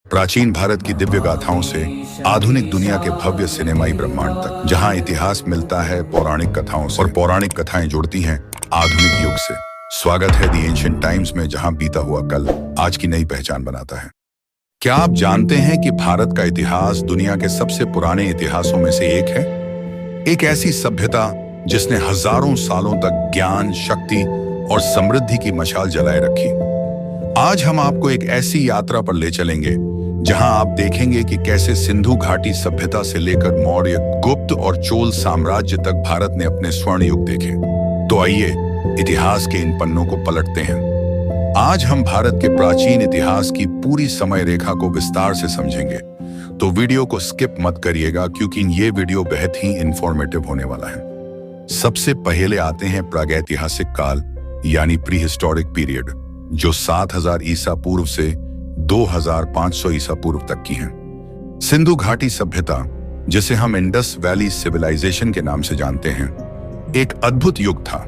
प्राचीन भारत की दिव्य गाथाओं से आधुनिक दुनिया के भव्य सिनेमाई ब्रह्मांड तक, जहां इतिहास मिलता है पौराणिक कथाओं से और पौराणिक कथाएं जुड़ती हैं आधुनिक युग से। स्वागत है दी एंशिएंट टाइम्स में, जहां बीता हुआ कल आज की नई पहचान बनाता है। क्या आप जानते हैं कि भारत का इतिहास दुनिया के सबसे पुराने इतिहासों में से एक है? एक ऐसी सभ्यता जिसने हजारों सालों तक ज्ञान, शक्ति और समृद्धि की मशाल जलाए रखी। आज हम आपको एक ऐसी यात्रा पर ले चलेंगे जहां आप देखेंगे कि कैसे सिंधु घाटी सभ्यता से लेकर मौर्य, गुप्त और चोल साम्राज्य तक भारत ने अपने स्वर्ण युग देखे। तो आइए इतिहास के इन पन्नों को पलटते हैं। आज हम भारत के प्राचीन इतिहास की पूरी समय रेखा को विस्तार से समझेंगे, तो वीडियो को स्किप मत करिएगा क्योंकि ये वीडियो बेहद ही इंफॉर्मेटिव होने वाला है। सबसे पहले आते हैं प्रागैतिहासिक काल यानी प्री हिस्टोरिक पीरियड, जो 7000 ईसा पूर्व से 2500 ईसा पूर्व तक की है। सिंधु घाटी सभ्यता, जिसे हम इंडस वैली सिविलाइजेशन के नाम से जानते हैं, एक अद्भुत युग था।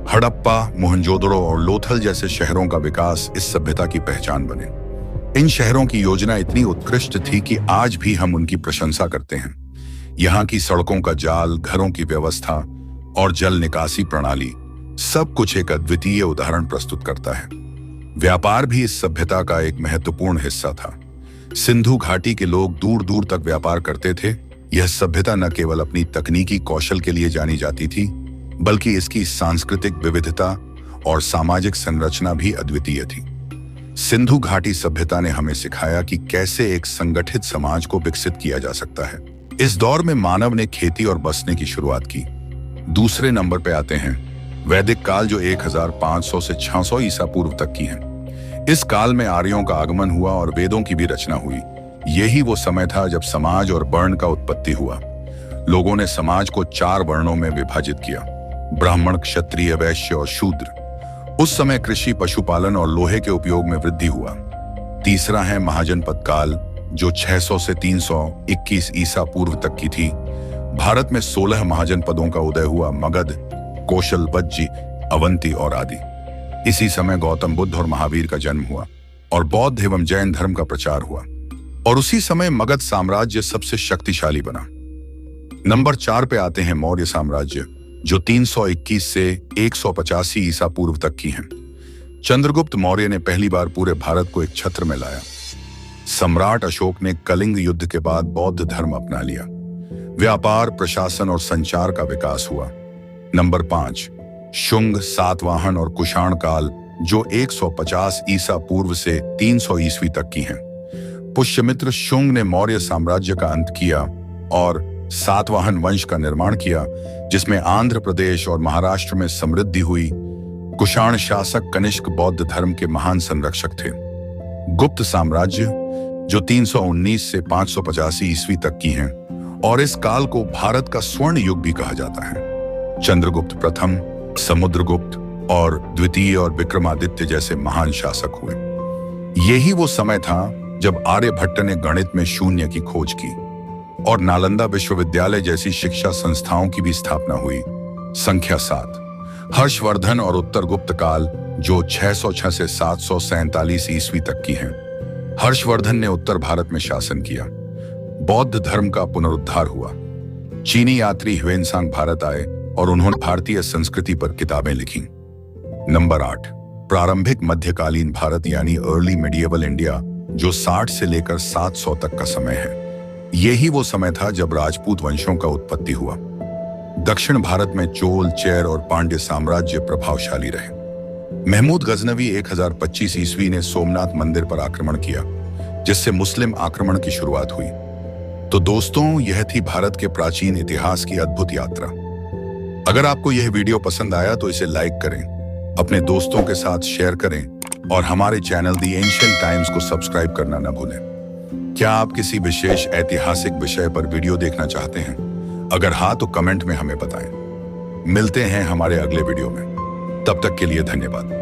हड़प्पा, मोहनजोदड़ो और लोथल जैसे शहरों का विकास इस सभ्यता की पहचान बने। इन शहरों की योजना इतनी उत्कृष्ट थी कि आज भी हम उनकी प्रशंसा करते हैं। यहाँ की सड़कों का जाल, घरों की व्यवस्था और जल निकासी प्रणाली सब कुछ एक अद्वितीय उदाहरण प्रस्तुत करता है। व्यापार भी इस सभ्यता का एक महत्वपूर्ण हिस्सा था। सिंधु घाटी के लोग दूर दूर तक व्यापार करते थे। यह सभ्यता न केवल अपनी तकनीकी कौशल के लिए जानी जाती थी, बल्कि इसकी सांस्कृतिक विविधता और सामाजिक संरचना भी अद्वितीय थी। सिंधु घाटी सभ्यता ने हमें सिखाया कि कैसे एक संगठित समाज को विकसित किया जा सकता है। इस दौर में मानव ने खेती और बसने की शुरुआत की। दूसरे नंबर पे आते हैं वैदिक काल, जो 1500 से 600 ईसा पूर्व तक की है। इस काल में आर्यों का आगमन हुआ और वेदों की भी रचना हुई। यही वो समय था जब समाज और वर्ण का उत्पत्ति हुआ। लोगों ने समाज को 4 वर्णों में विभाजित किया: ब्राह्मण, क्षत्रिय, वैश्य और शूद्र। उस समय कृषि, पशुपालन और लोहे के उपयोग में वृद्धि हुआ। तीसरा है महाजनपद काल, जो 600 से 321 ईसा पूर्व तक की थी। भारत में 16 महाजनपदों का उदय हुआ: मगध, कौशल, वज्जी, अवंती और आदि। इसी समय गौतम बुद्ध और महावीर का जन्म हुआ और बौद्ध एवं जैन धर्म का प्रचार हुआ। और उसी समय मगध साम्राज्य सबसे शक्तिशाली बना। नंबर 4 पे आते हैं मौर्य साम्राज्य, जो 321 से 185 ईसा पूर्व तक की है। चंद्रगुप्त मौर्य ने पहली बार पूरे भारत को एक छत्र में लाया। सम्राट अशोक ने कलिंग युद्ध के बाद बौद्ध धर्म अपना लिया। व्यापार, प्रशासन और संचार का विकास हुआ। नंबर 5, शुंग, सातवाहन और कुषाण काल, जो 150 ईसा पूर्व से 300 ईस्वी तक की हैं। पुष्यमित्र शुंग ने मौर्य साम्राज्य का अंत किया और सातवाहन वंश का निर्माण किया, जिसमें आंध्र प्रदेश और महाराष्ट्र में समृद्धि हुई। कुषाण शासक कनिष्क बौद्ध धर्म के महान संरक्षक थे। गुप्त साम्राज्य, जो 319 से 585 ईस्वी तक की हैं, और इस काल को भारत का स्वर्ण युग भी कहा जाता है। चंद्रगुप्त प्रथम, समुद्रगुप्त और द्वितीय और विक्रमादित्य जैसे महान शासक हुए। यही वो समय था जब आर्यभट्ट ने गणित में शून्य की खोज की और नालंदा विश्वविद्यालय जैसी शिक्षा संस्थाओं की भी स्थापना हुई। संख्या 7, हर्षवर्धन और उत्तरगुप्त काल, जो 606 से 747 ईस्वी तक की है। हर्षवर्धन ने उत्तर भारत में शासन किया। बौद्ध धर्म का पुनरुद्धार हुआ। चीनी यात्री ह्वेनसांग भारत आए और उन्होंने भारतीय संस्कृति पर किताबें लिखी। नंबर 8, प्रारंभिक मध्यकालीन भारत यानी अर्ली मिडिएवल इंडिया, जो 60 से लेकर 700 तक का समय है। यही वो समय था जब राजपूत वंशों का उत्पत्ति हुआ। दक्षिण भारत में चोल, चेर और पांड्य साम्राज्य प्रभावशाली रहे। महमूद गजनवी 1025 ईस्वी ने सोमनाथ मंदिर पर आक्रमण किया, जिससे मुस्लिम आक्रमण की शुरुआत हुई। तो दोस्तों, यह थी भारत के प्राचीन इतिहास की अद्भुत यात्रा। अगर आपको यह वीडियो पसंद आया तो इसे लाइक करें, अपने दोस्तों के साथ शेयर करें और हमारे चैनल दी एंशिएंट टाइम्स को सब्सक्राइब करना न भूलें। क्या आप किसी विशेष ऐतिहासिक विषय पर वीडियो देखना चाहते हैं? अगर हाँ, तो कमेंट में हमें बताएं। मिलते हैं हमारे अगले वीडियो में। तब तक के लिए धन्यवाद।